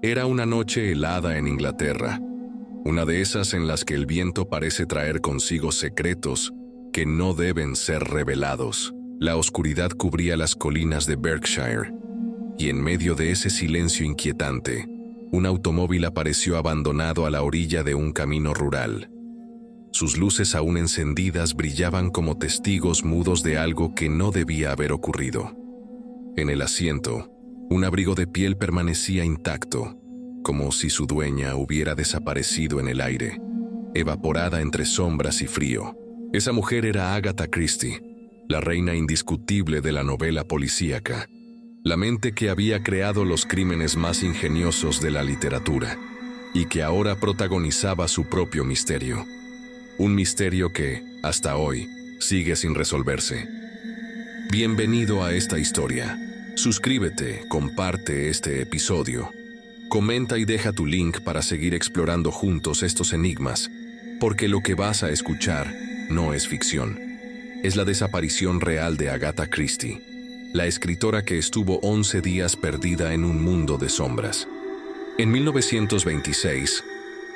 Era una noche helada en Inglaterra, una de esas en las que el viento parece traer consigo secretos que no deben ser revelados. La oscuridad cubría las colinas de Berkshire, y en medio de ese silencio inquietante, un automóvil apareció abandonado a la orilla de un camino rural. Sus luces aún encendidas brillaban como testigos mudos de algo que no debía haber ocurrido. En el asiento, un abrigo de piel permanecía intacto, como si su dueña hubiera desaparecido en el aire, evaporada entre sombras y frío. Esa mujer era Agatha Christie, la reina indiscutible de la novela policíaca, la mente que había creado los crímenes más ingeniosos de la literatura, y que ahora protagonizaba su propio misterio. Un misterio que, hasta hoy, sigue sin resolverse. Bienvenido a esta historia. Suscríbete, comparte este episodio. Comenta y deja tu link para seguir explorando juntos estos enigmas, porque lo que vas a escuchar no es ficción. Es la desaparición real de Agatha Christie, la escritora que estuvo 11 días perdida en un mundo de sombras. En 1926,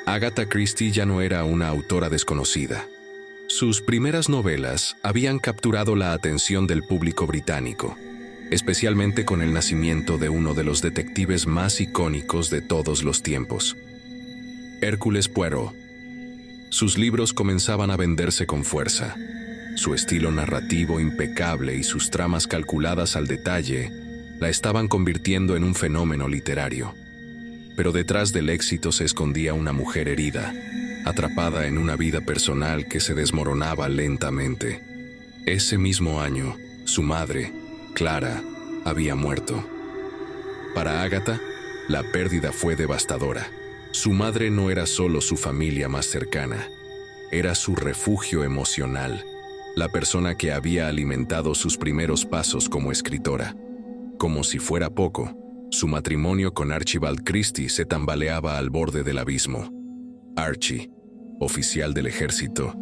Agatha Christie ya no era una autora desconocida. Sus primeras novelas habían capturado la atención del público británico, especialmente con el nacimiento de uno de los detectives más icónicos de todos los tiempos, Hércules Poirot. Sus libros comenzaban a venderse con fuerza. Su estilo narrativo impecable y sus tramas calculadas al detalle la estaban convirtiendo en un fenómeno literario. Pero detrás del éxito se escondía una mujer herida, atrapada en una vida personal que se desmoronaba lentamente. Ese mismo año, su madre, Clara, había muerto. Para Agatha, la pérdida fue devastadora. Su madre no era solo su familia más cercana, era su refugio emocional, la persona que había alimentado sus primeros pasos como escritora. Como si fuera poco, su matrimonio con Archibald Christie se tambaleaba al borde del abismo. Archie, oficial del ejército,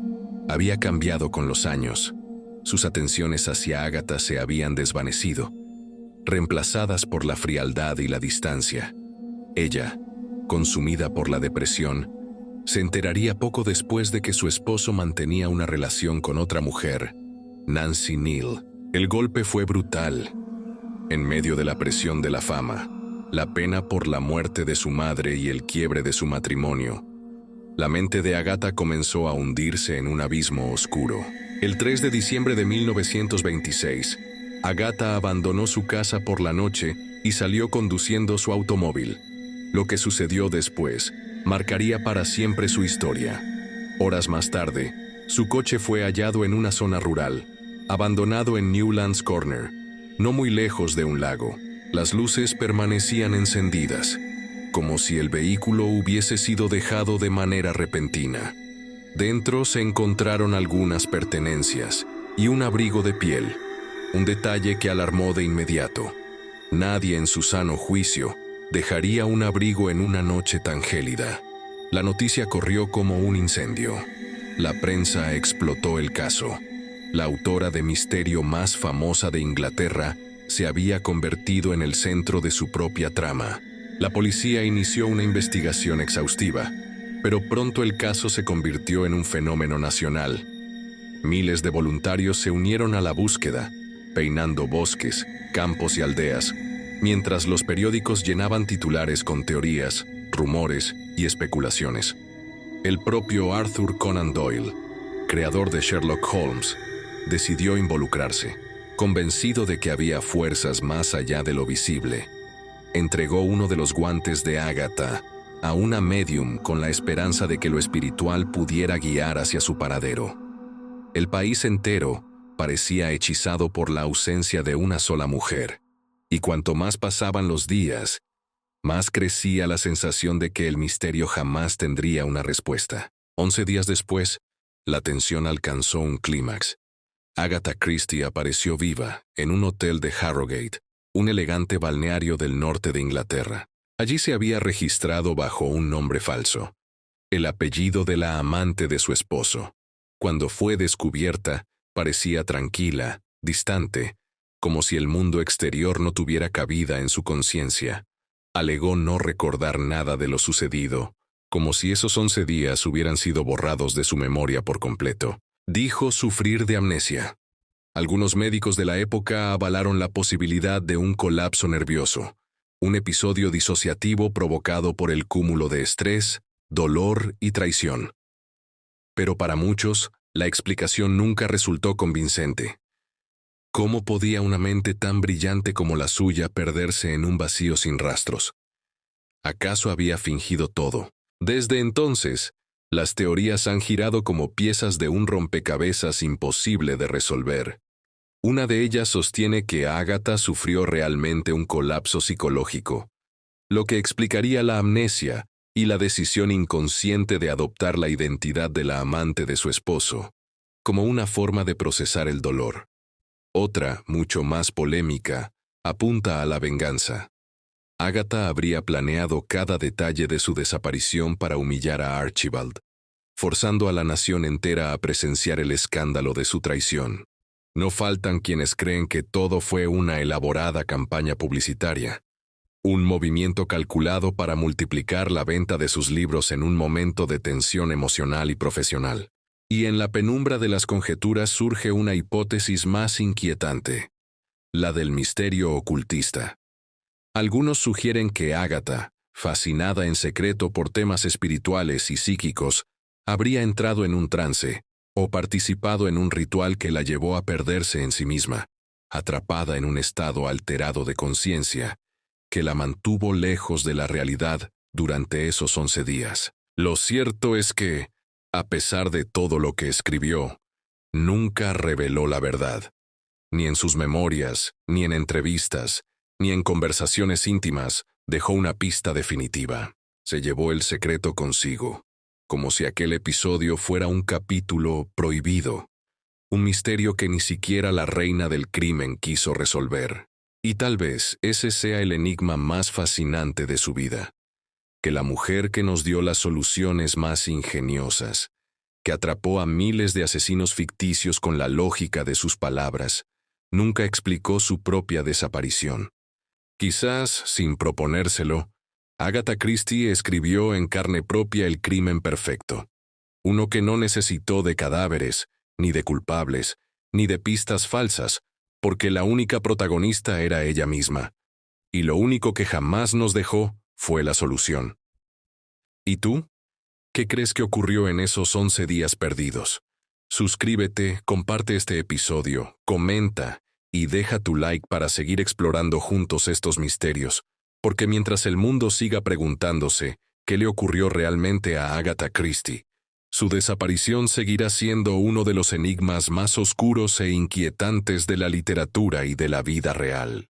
había cambiado con los años. Sus atenciones hacia Agatha se habían desvanecido, reemplazadas por la frialdad y la distancia. Ella, consumida por la depresión, se enteraría poco después de que su esposo mantenía una relación con otra mujer, Nancy Neal. El golpe fue brutal. En medio de la presión de la fama, la pena por la muerte de su madre y el quiebre de su matrimonio, la mente de Agatha comenzó a hundirse en un abismo oscuro. El 3 de diciembre de 1926, Agatha abandonó su casa por la noche y salió conduciendo su automóvil. Lo que sucedió después marcaría para siempre su historia. Horas más tarde, su coche fue hallado en una zona rural, abandonado en Newlands Corner, no muy lejos de un lago. Las luces permanecían encendidas, como si el vehículo hubiese sido dejado de manera repentina. Dentro se encontraron algunas pertenencias y un abrigo de piel, un detalle que alarmó de inmediato. Nadie en su sano juicio dejaría un abrigo en una noche tan gélida. La noticia corrió como un incendio. La prensa explotó el caso. La autora de misterio más famosa de Inglaterra se había convertido en el centro de su propia trama. La policía inició una investigación exhaustiva, pero pronto el caso se convirtió en un fenómeno nacional. Miles de voluntarios se unieron a la búsqueda, peinando bosques, campos y aldeas, mientras los periódicos llenaban titulares con teorías, rumores y especulaciones. El propio Arthur Conan Doyle, creador de Sherlock Holmes, decidió involucrarse. Convencido de que había fuerzas más allá de lo visible, entregó uno de los guantes de Agatha a una medium con la esperanza de que lo espiritual pudiera guiar hacia su paradero. El país entero parecía hechizado por la ausencia de una sola mujer, y cuanto más pasaban los días, más crecía la sensación de que el misterio jamás tendría una respuesta. 11 días después, la tensión alcanzó un clímax. Agatha Christie apareció viva en un hotel de Harrogate, un elegante balneario del norte de Inglaterra. Allí se había registrado bajo un nombre falso, el apellido de la amante de su esposo. Cuando fue descubierta, parecía tranquila, distante, como si el mundo exterior no tuviera cabida en su conciencia. Alegó no recordar nada de lo sucedido, como si esos 11 días hubieran sido borrados de su memoria por completo. Dijo sufrir de amnesia. Algunos médicos de la época avalaron la posibilidad de un colapso nervioso, un episodio disociativo provocado por el cúmulo de estrés, dolor y traición. Pero para muchos, la explicación nunca resultó convincente. ¿Cómo podía una mente tan brillante como la suya perderse en un vacío sin rastros? ¿Acaso había fingido todo? Desde entonces, las teorías han girado como piezas de un rompecabezas imposible de resolver. Una de ellas sostiene que Ágata sufrió realmente un colapso psicológico, lo que explicaría la amnesia y la decisión inconsciente de adoptar la identidad de la amante de su esposo, como una forma de procesar el dolor. Otra, mucho más polémica, apunta a la venganza. Ágata habría planeado cada detalle de su desaparición para humillar a Archibald, forzando a la nación entera a presenciar el escándalo de su traición. No faltan quienes creen que todo fue una elaborada campaña publicitaria, un movimiento calculado para multiplicar la venta de sus libros en un momento de tensión emocional y profesional. Y en la penumbra de las conjeturas surge una hipótesis más inquietante, la del misterio ocultista. Algunos sugieren que Ágata, fascinada en secreto por temas espirituales y psíquicos, habría entrado en un trance, o participado en un ritual que la llevó a perderse en sí misma, atrapada en un estado alterado de conciencia, que la mantuvo lejos de la realidad durante esos 11 días. Lo cierto es que, a pesar de todo lo que escribió, nunca reveló la verdad. Ni en sus memorias, ni en entrevistas, ni en conversaciones íntimas dejó una pista definitiva. Se llevó el secreto consigo, como si aquel episodio fuera un capítulo prohibido, un misterio que ni siquiera la reina del crimen quiso resolver. Y tal vez ese sea el enigma más fascinante de su vida, que la mujer que nos dio las soluciones más ingeniosas, que atrapó a miles de asesinos ficticios con la lógica de sus palabras, nunca explicó su propia desaparición. Quizás, sin proponérselo, Agatha Christie escribió en carne propia el crimen perfecto, uno que no necesitó de cadáveres, ni de culpables, ni de pistas falsas, porque la única protagonista era ella misma, y lo único que jamás nos dejó fue la solución. ¿Y tú? ¿Qué crees que ocurrió en esos 11 días perdidos? Suscríbete, comparte este episodio, comenta y deja tu like para seguir explorando juntos estos misterios, porque mientras el mundo siga preguntándose qué le ocurrió realmente a Agatha Christie, su desaparición seguirá siendo uno de los enigmas más oscuros e inquietantes de la literatura y de la vida real.